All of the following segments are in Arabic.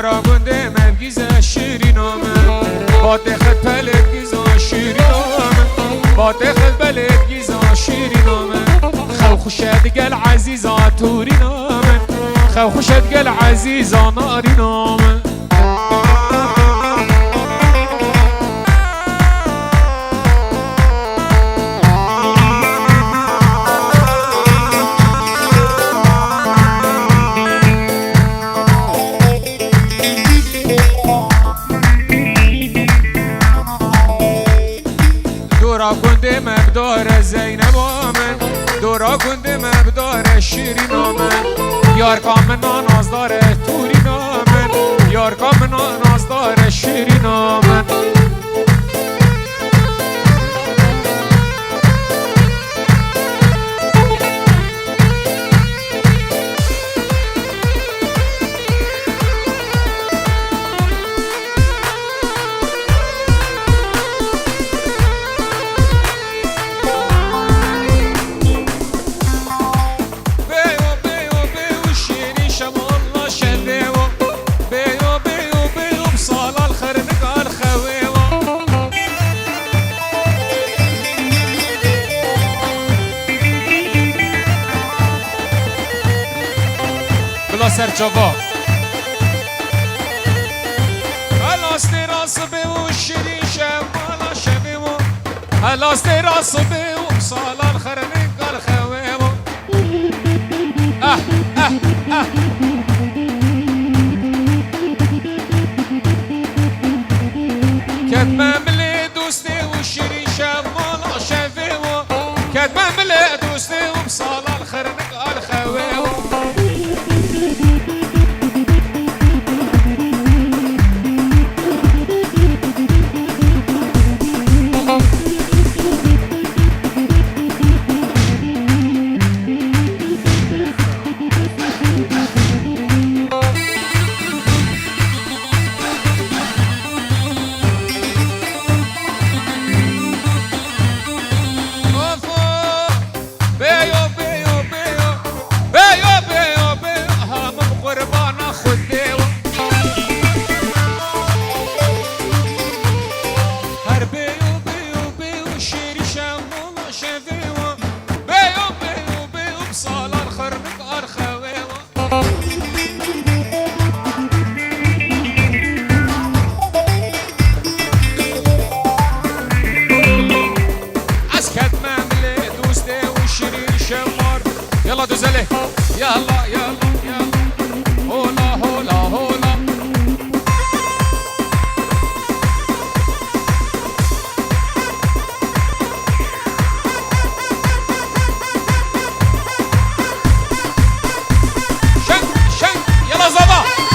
دورا گنده مبگیزه شیرینامه با دخت پلت گیزا شیرینامه با دخت پلت گیزا شیرینامه خو خوشت گل عزیزا تورینامه خو خوشت گل عزیزا نارینامه دورا کنده مبدار زینب آمن دورا کنده مبدار شیرین آمن یار کامنا نازدار تورین آمن یار کامنا نازدار شیرین آمن سرچاوا هلاست راس به و شیرین شمالا شبه و هلاست راس به و سالان خرنه قال خوه و کدمه ملی دوسته و شیرین شمالا شبه و کدمه ملی دوسته و سالان خرنه قال خوه و يلا دوزله يلا يلا يلا هولا هولا هولا شن شن يلا زبا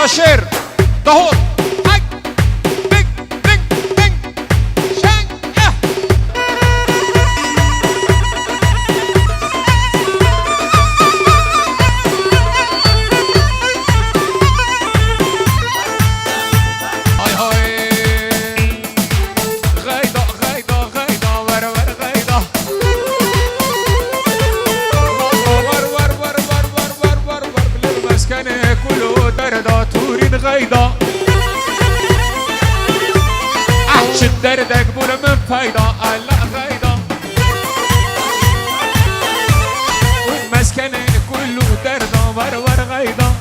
شير دهور هاي بيك بيك بيك شان هاي هاي غيدا غيدا غيدا ور ور غيدا ور ور ور ور ور ور ور ور بالمسكن كله دردا غيدا احشد دردك بولا من فايدة لا غيدا والمسكن كله دردا ورور غيدا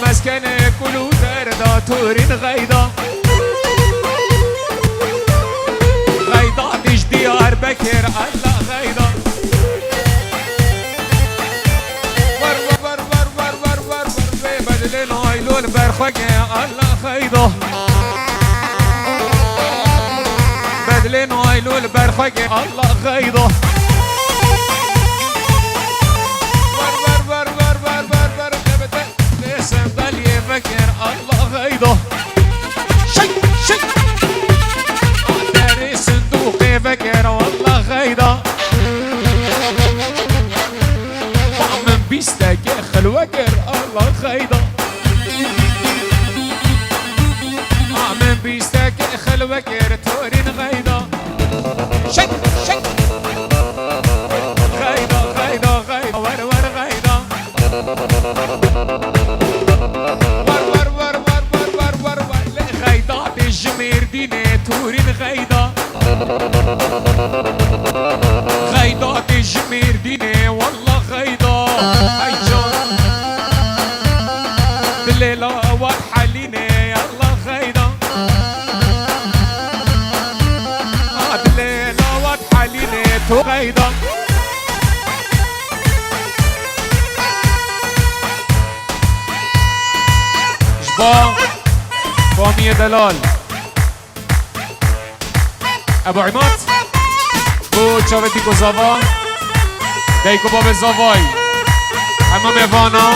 مسكن كله دردا تورين غيدا غيدا ديش ديار بكر لا غيدا برخوقه الله خيضه بدلين وايلو البرخوقه الله خيضه بر لسه ضل يفكر الله خيضه شي داري صندوق يفكر والله خيضه من بيستك يخل وكر الله خيضه من بيستك يخل وكر تورين غيضه شك غيضه ور غيضه ور غيضات الجمير ديني تورين غيضه غيضات الجمير ديني والله غيضه هاي جون بالليله واضحه لينا يلا غيضه بالليله واضحه لينا تو غيضه جبا فامية دلال ابو عماد بو چاوتیکو زاوا دیکو باب زاوای همه میوانا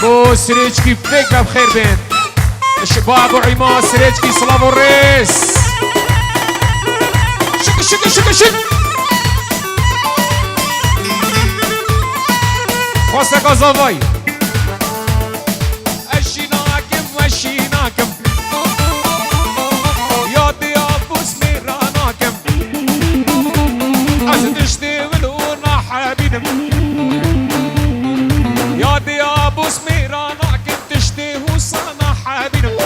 بو سریچکی فکر بخیر بین با ابو عماد سریچکی سلام و ریس شک خواستک زاوای اشیناکم یادی آبوس میراناکم از دشتی ولونا حبیبم یادی آبوس میراناکم دشتی حسانا حبیبم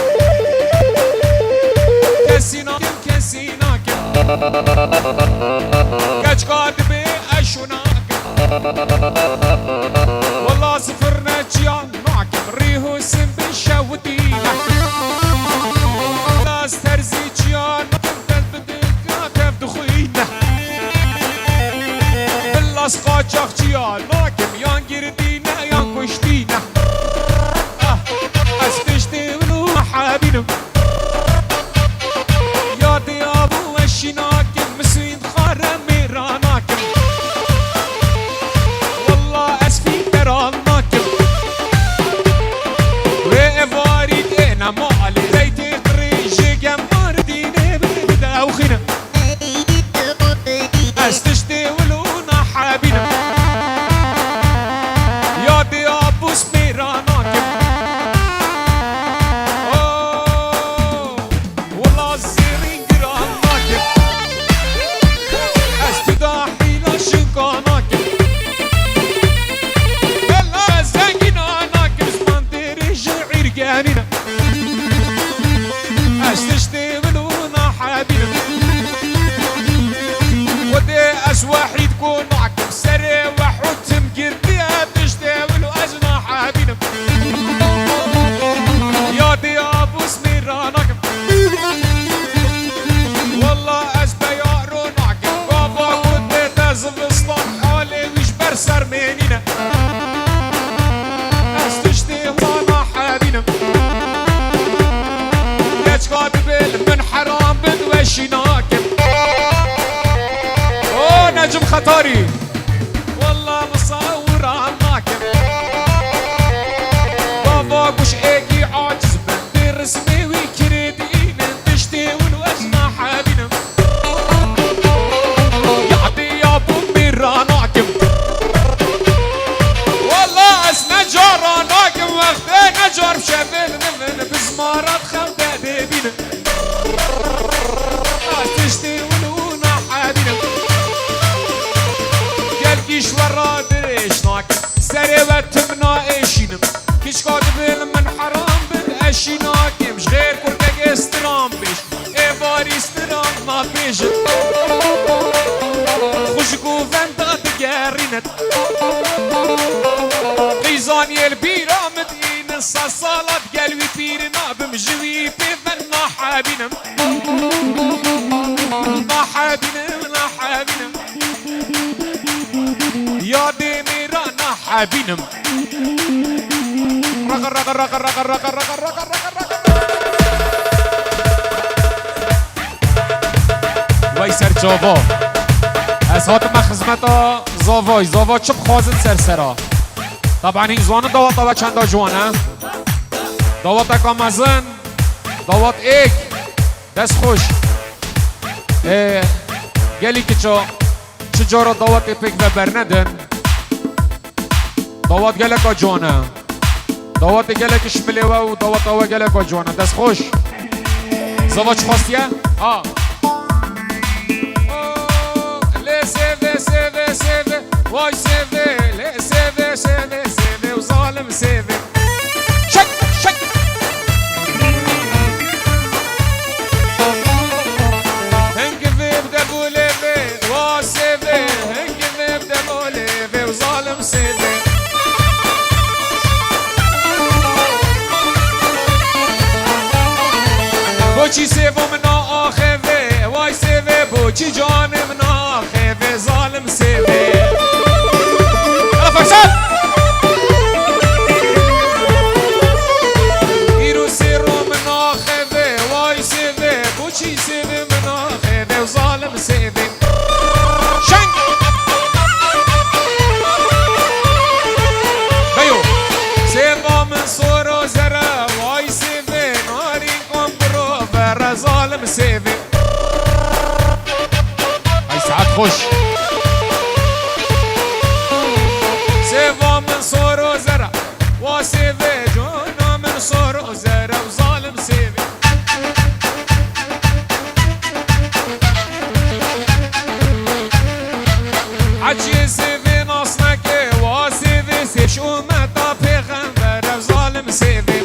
کسیناکم کچ کادبی اشوناکم والله سفرنا جیان ناکم ریهو سم بشاودینا لاس ترزی جیان ناکم دخوینا باللاس قاچاق جیان ناکم یان گردینا یان کشتینا از دشتی ولو حبیبم یادی آبو اشیناکم مسوین خارم میراناکم والله اسفی دراناکم و افارید اینا مالی زیتی قریجی گمار دینه بده وخینا از دشتی ولونا حبیبم یادی آبوس میراناکم والله الزيرين قراناكم استداحي لشنقاناكم بلا زنقناناكم زمان ديري شعير قانينا استشتي ولونا حبيبم ودي اسواحي تكون معكم سري وحوتم قردي تشتي ولو اجنا حبيبم يادي ابوس ميراناكم والله اسبياروناكم بابا كنت تزم اسطن حالي ويش برسر منينا استشتي وانا حبيبم ياج قادبل من حرام بدوشيناكم اوه نجم خطاري والله مصور عناكم بابا كوش ايكي عاجز بندي رسمي ويكريدين تشتي والوزنا حبيبم يعطي يا ابو ميراناكم والله اسمه جاراناكم وقت نجار بشبل من بزمارات خمدة ديبين تشتي ولونا حبيبم قلقيش ورا دريشناكم سري وتمنا ايشينم كيش قادبل من حرام بالاشيناكم غير كردك استرام بيش ايفاري استرام ما بيش خوشكو فانتا تقارينت قيزاني البيرا مدين الصالات قلبي بيرنا بمجوي بفنا حابينم ما حابينم يا دي ميرانا حابينم وای سر جاوا از هاتم خدمت زاوای زاوا چپ خوازن سرسرا طبعا این زوانه داوات داوات چند جوانه داوات اکا مزن داوات ایک دست خوش گلی که چجارا داوات پیک و برندن داوات گل اکا جوانه داوات گل اکا شمله و داوات آوا گل اکا جوانه دست خوش زاوا چه خواستیه؟ آه سيفي سيفي واي سيفي ليه سيفي سيفي سيفي وظالم سيفي شك شك هنك في بدا بوليفي واي سيفي هنك في بدا بوليفي وظالم سيفي بوچی سيفو من آخفي واي سيفي بوچی جاني من آخفي ظالم سيفي يلا فيصل يرو سيرو من آخفي واي سيفي بوچی سيفي من آخفي وظالم سيفي شنك بيو سيفا من صور وزرا واي سيفي ناري كومبرو برا ظالم سيفي هاي ساعات خوش سيفا من صور وزرا وسيفي جونا من صور وزرا وظالم سيفي عجي سيفي ناصنك وسيفي سيف شو متى بيغمبر وظالم سيفي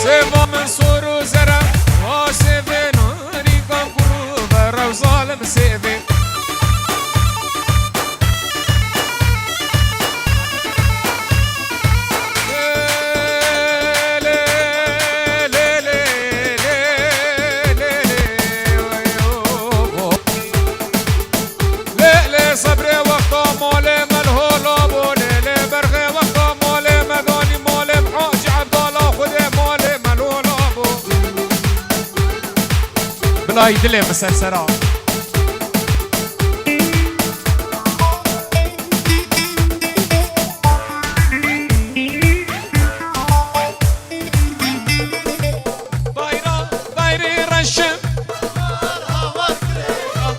سيفا من صور وزرا وسيفي ناري كمبرو برا وظالم سيفي صبري وقت مولي ملهول ابو ليلي برغي وقت مولي مدوني مولي محاج عبد الله خذي مولي ملهول ابو بلا يدلي مسلسرا طايرة طايري رشم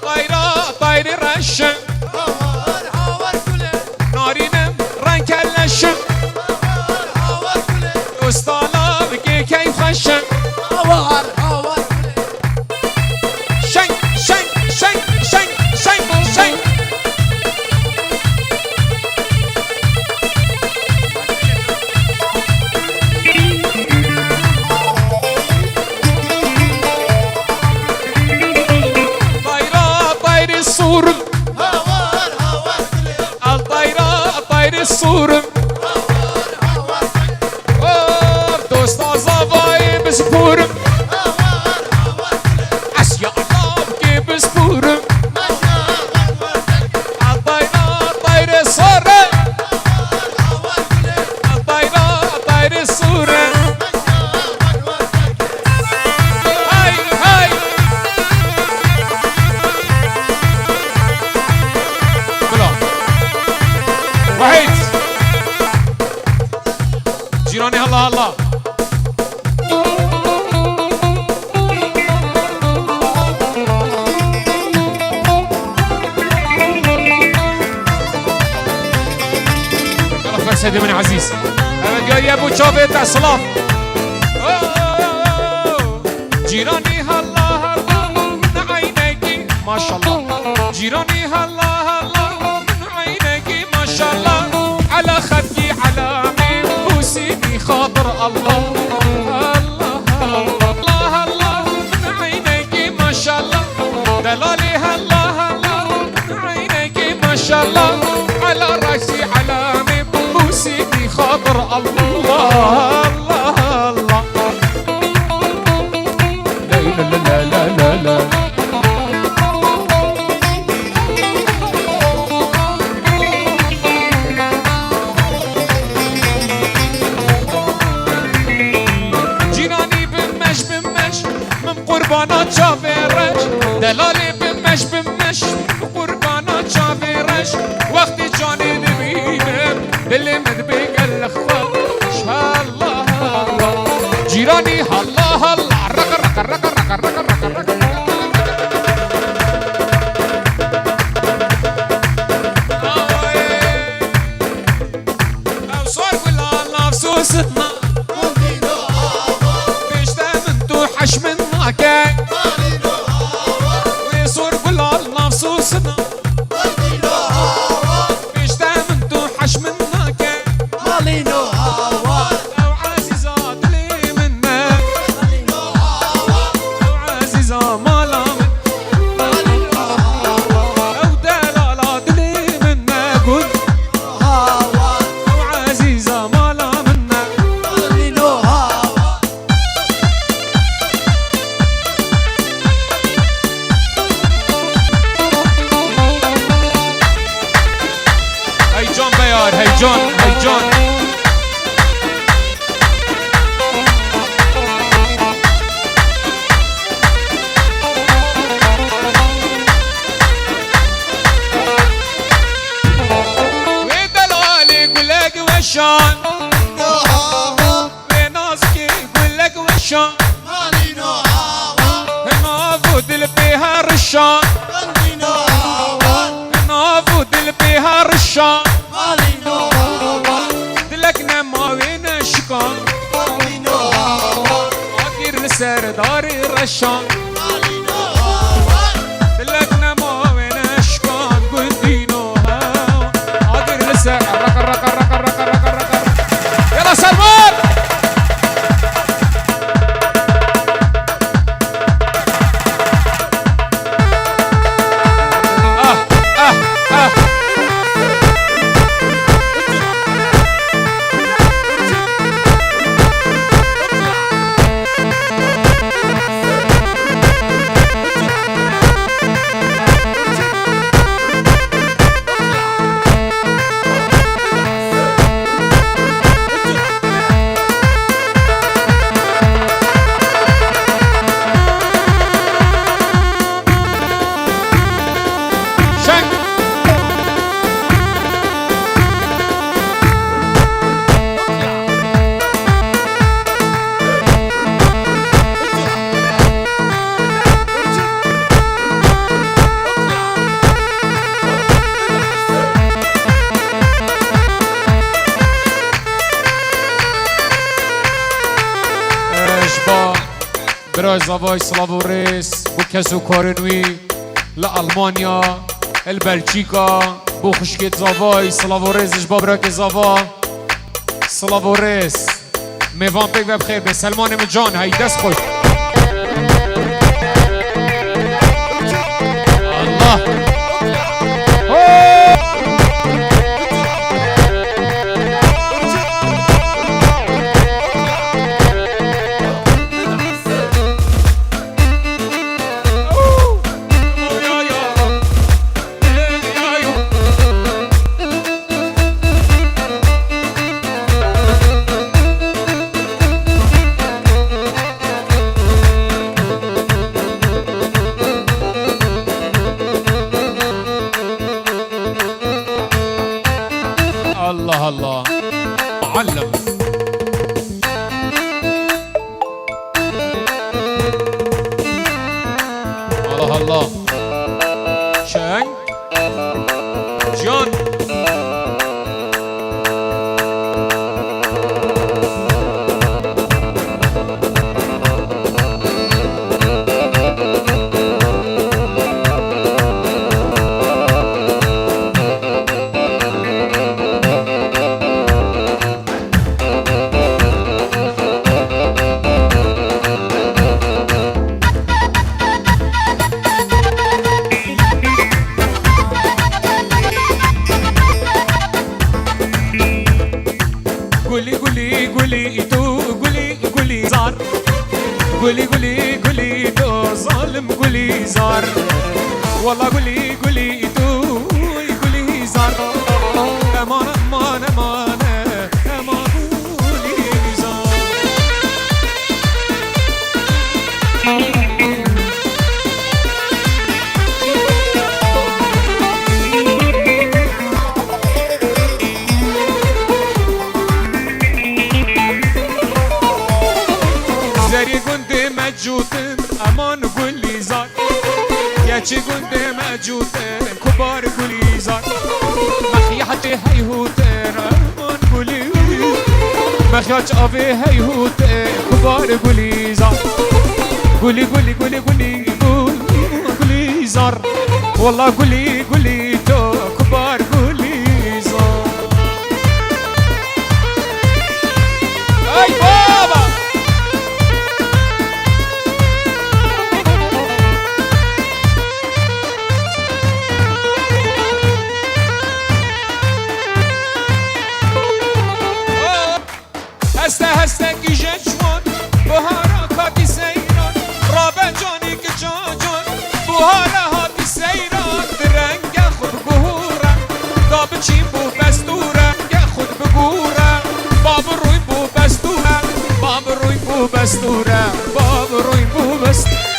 طايرة طايري رشم نارينم رنگ اللشم استالا بگی کیف خشم شنگ شنگ شنگ شنگ شنگ شنگ طايرة طاير الصور الطايرة طاير الصور دوستا زافاي بسبور اسيا الله بكي بسبور الطايرة طاير الصور الطايرة طاير الصور هاي هاي بلا وحيد جيراني هلا هلا يلا سيدي من عزيز انا جاي يا ابو شافت اصلاف جيراني هلا هلا من عينيكي ما شاء الله جيراني هلا هلا من عينيكي ما شاء الله على خدي علامي بوسيني خاطر الله الله الله الله من عينيكي ما شاء الله دلالي هلا هلا من عينيكي ما شاء الله على راسي علامي بوسيني خاطر الله الله الله لا لا لا لا لا چاویرش دلالی بمش قربانا چاویرش وقتی جانی نبینم دلم بگل خوش الله الله جیرانی الله الله رق رق رق رق رق رق رق افسوسنا حش من ماكاي ويصور كل النفسوسنا بيش دايما توحش من ماكاي مالينو هوا لو عزيزة لي منك مالينو هوا لو عزيزة مالا مالينو هوا لو دلالات لي منك هوا لو عزيزة مالا منك مالينو هوا هي جون بيار هي جون ودلالي يقولك وشان وناسكي يقولك وشان مالينو هوا نافود اللي فيها رشان مالينو هوا نافود اللي فيها رشان مالينو هوا دلكنا ما وين اشكان مالينو هوا عاقر لسرداري رشان مالينو هوا دلكنا ما وين اشكان قدينو هوا عاقر لسر رق يلا سلمان اه شنك اشبا برای زوای سلاوریس بو کسو کارنوی لألمانیا البلجیکا بو خشکت زوای سلاوریس اشبا برای که زوا سلاوریس میوان پیک و بخیر به سلمان جان هی دست خوش الله الله الله علم الله الله شن جون قولي تو قولي زار قولي تو ظالم قولي زار والله قولي تو قولي زار امان امان امان امان قولي زار بچه گنده مجوده کبار گلیزار مخیحت هیهوته رمان گلی مخیحت آوه هیهوته کبار گلیزار گلی گلی گلی گلی گلیزار والله گلی گلی تو کبار گلیزار ای بابا هسته هسته گیجه جوان بهارا کاتی سیران رابه جانی که جان بهارا هاتی سیران درنگ خود بهورم دا بچین بو بستورم گه خود بگورم باب روی بو بستورم باب روی بو بستورم باب روی بو بستورم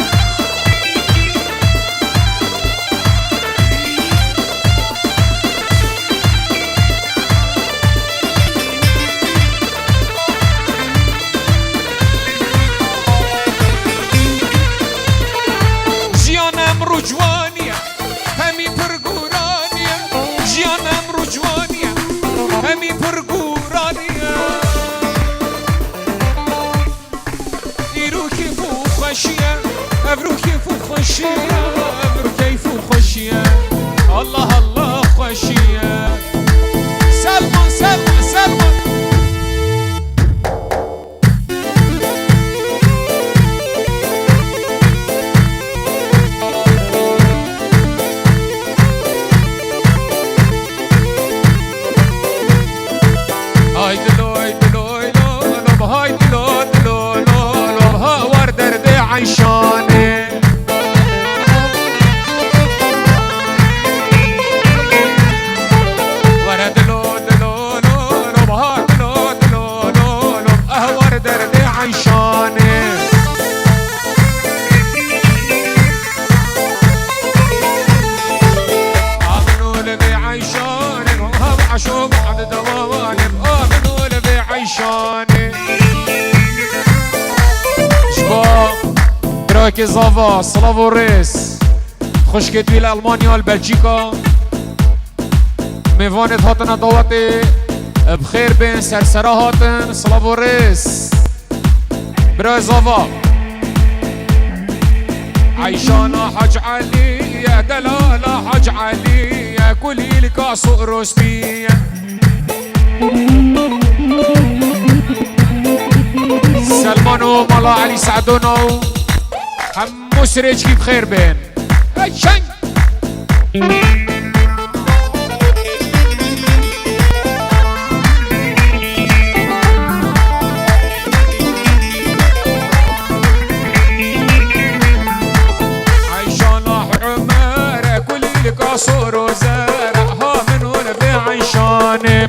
رجوانیه همی پرگورانیه جیانم رجوانیه همی پرگورانیه ایرو کیفو خوشیه ابرو کیفو خوشیه ابرو کیفو خوشیه الله الله خوشیه سلمان سلمان سلمان عيشاني ورد لو دلو لو بهار دلو دلو لو اهور دردي عيشاني امنوا لبي عيشاني وهم عشوق عند دواني امنوا لبي عيشاني تراك زافا سلافو ريس خوش كتوي لألمانيا والبلجيكا ميفانت هاتنا دواتي بخير بين سرسرا هاتن سلافو ريس برا زافا عيشانا حج علي يا دلالة حج علي يا كلي لك سوق روستي سلمانو مالا علي سعدونو هم مسرج كيف خير بين هاي شنك عيشان عمر كل لك عصور وزارع ها من هنا بعيشان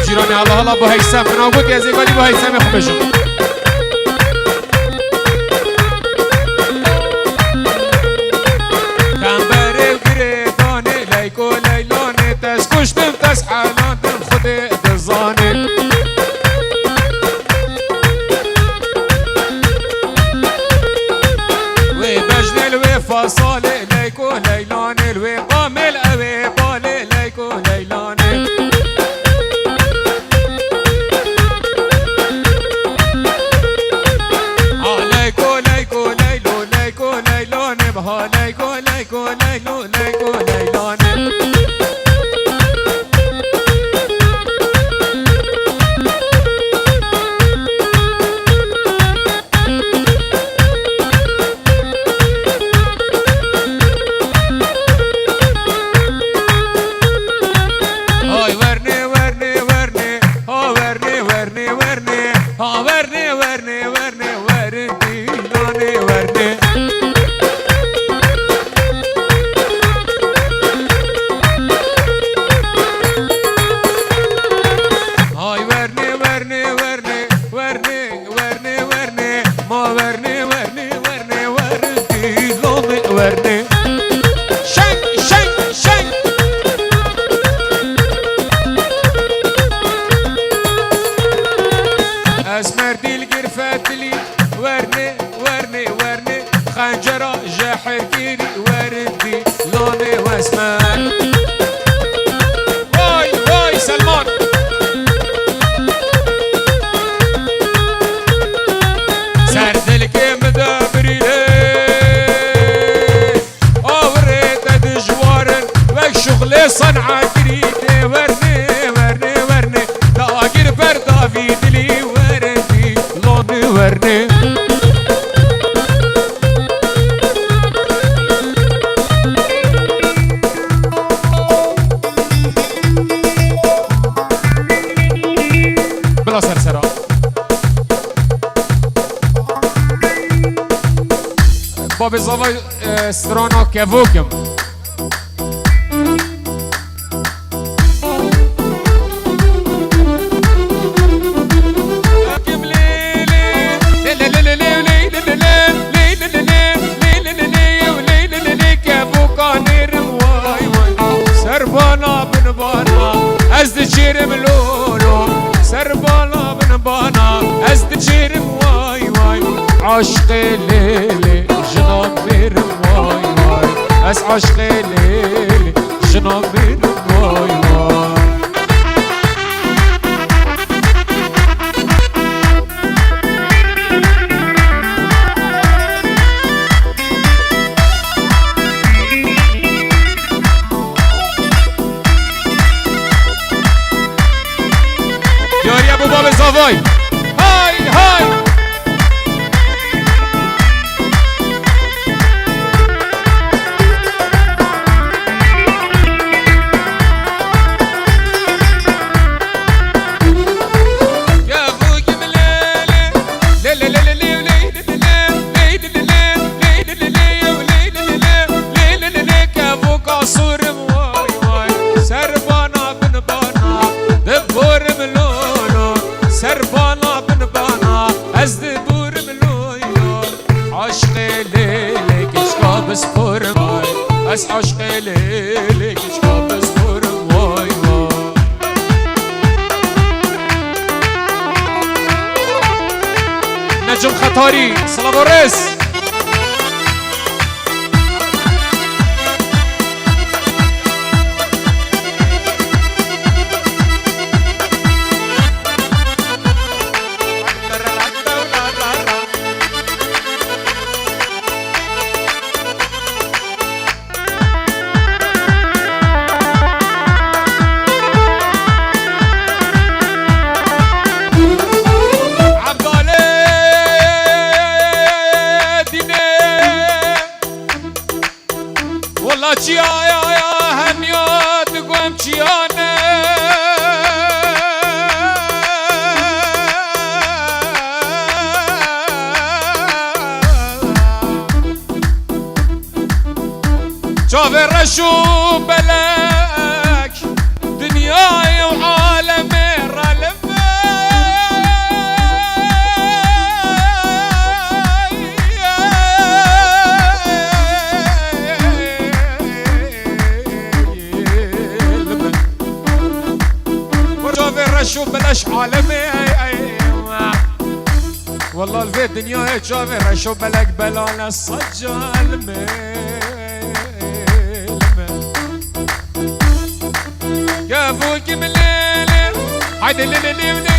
جيراني الله الله بو هيثم من أقول يا زيغالي بو هيثم خبجم كمبر القريداني ليكو ليلاني تسكشتم تسحلانتم خدي دزاني وبجن الوي فصالي ليكو ليلاني الوي قامل أوي بالي ليكو ليلاني ليكو ليكو ليلو ليكو ليلاني بها ليكو ليكو ليلو ليكو ليلاني هاي ورني ورني ورني ها ورني ورني ورني ها ورني ورني ورني ورني لاني ورني هاي ورني ورني ورني ورني ورني ورني ما ورني ورني ورني ورني لاني ورني شنك شنك شنك اسمر دي القرفات لي ورني ورني ورني خنجرة جاحر كيري وردي لوني واسمر واي واي سلمان سرد الكيم دابري لي وريت دجوارن وك شغلي صنعة جريدة ورني ورني ورني تاجر بردا في دلي وردي لوني ورني بلا سرسرة بابي زاوي سترانا كيفوكم سربانا بن بانا ازد شيرم لولو سربانا بن بانا ازد شيرم واي واي عشق ليلي جناب بيرم واي واي اس عشق ليلي جناب بيرم واي واي يا ابو باب الزافاي هاي هاي يا ابوك مليلي ليلي ليلي ليلي ليلي ليلي كابوك عصور واي واي سربانا بن بانا دبور ملولو سربانا بن بانا ازد بور ملويو عشق ليلك اشكاب سبور واي اس عشق ليلك اشكاب سبور واي واي نجم خطاري صلابوريس والله چیا یا هم یاد گم چیانه جاوه رشو بلک دنیای و عالم رشو بلاش عالمي والله الفي دنيا جافي رشو بلك بلا الصجال يا فوق مليلي هيدي ليلي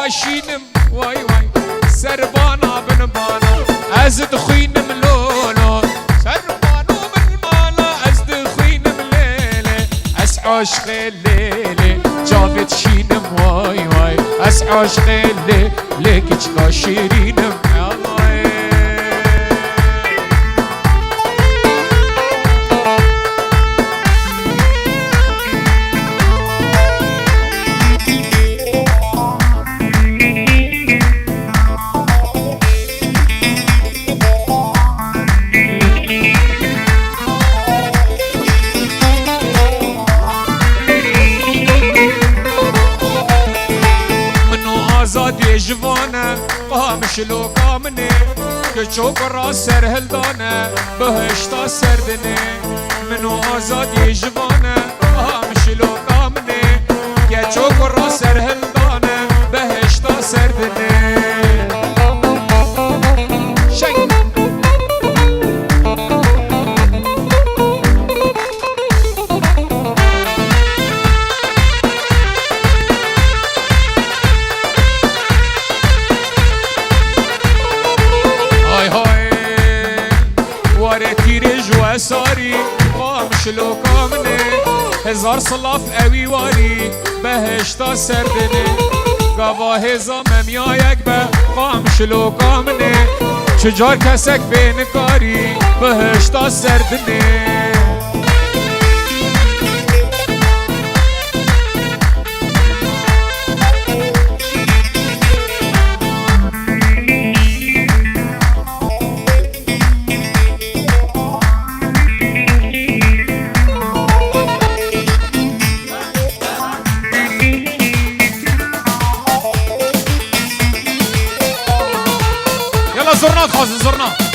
شينم واي واي سربانا بن بانا ازد خوينم لولو سربانو بن بانا ازد خوينم ليلي اسعوش خليلي جابت شينم واي واي اسعوش خليلي ليك تشكا شيرينم يا الله جوانه قامش لو قامني كشوك راس سر هلدانه بهشتا سردني منو آزادی جوانه قامش لو قامني كشوك راس سر هلدانه بهشتا سردني ساري قامش لو قامني هزار صلاف قوي واري بهشتا سردني قوا هزا مميايك به قامش لو قامني شجار كسك بين كاري بهشتا سردني زرنا خازن زرنا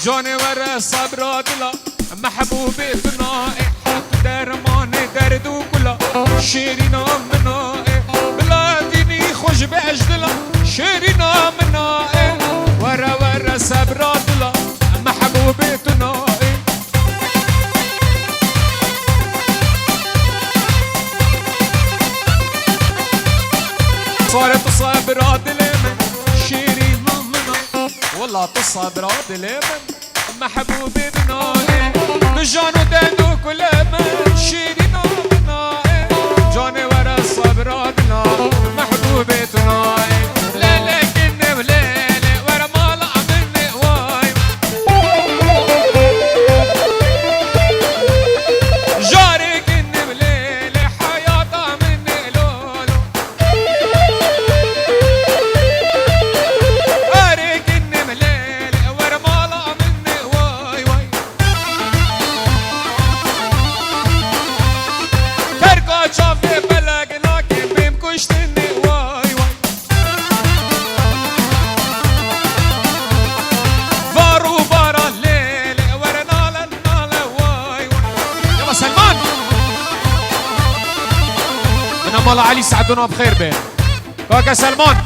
جانور صبر دلا محبوبي ثنائي درمان درد وكلا شيرينا منائي بلاديني خوش باجدلا شيرينا منائي ورا ورا صبر دلا محبوبي ثنائي صارت صبر دلا شيرينا منائي والله تصبر دلا محبوبي بنائي بجان ودلو كل من شيرينا بنائي جاني ورا الصبر دلا محبوبي تنائي لا لكني وليلي ورا مالع مني واي جاري كني وليلي حياة مني لولو أري كني وليلي ورا مالع مني واي واي مال علي سعدونا بخير به كاكا سلمان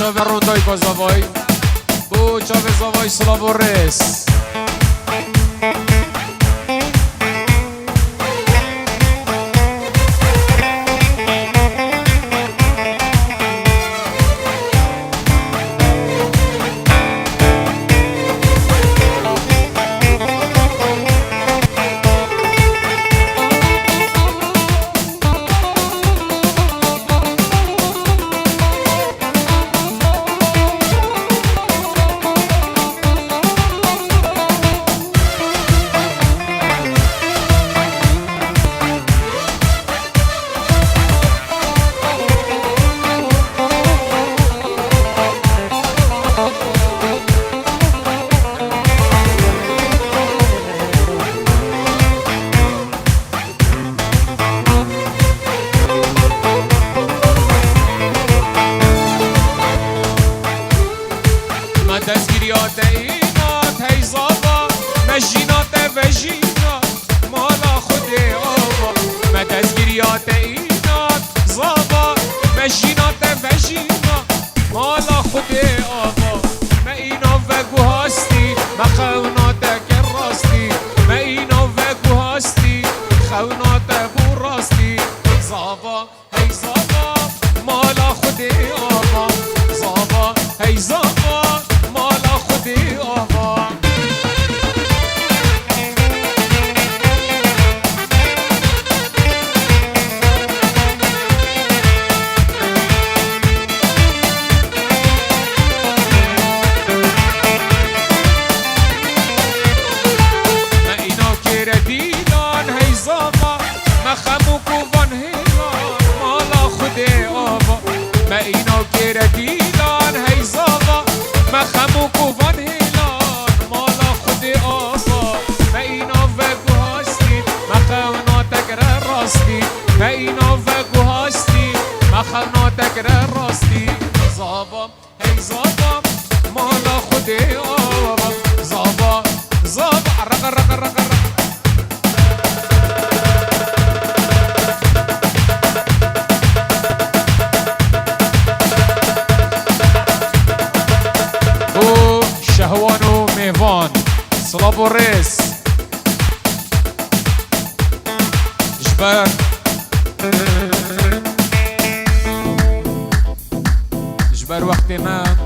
چاوه روندای بازاوای بو چاوه زاوای سلاو و رس دستگیریات اینات هی زابا مجینات وجینات مالا خود آبا ما دستگیریات اینات زابا مجینات وجینات مالا خود آبا ما اینا وگو هستی ما خونات راستی ما اینا وگو هستی خونات بو راستی زابا هی زابا مالا خود آبا زابا هی زابا مالا خودی آبا ما اینا کره دیلان هی زابا ما خمو کوان هیلان مالا خودی آبا ما اینا کره دیلان هی زابا ما خمو کوان هیلان مالا خودی آبا ما اینا وگو هستی ما خوناتک راستی ما اینا وگو هستی ما خوناتک راستی زابا هی زابا مالا خودی آبا زابا زابا رق رق رق رق شهوان و میوان سلاب و رس جبر وقتی من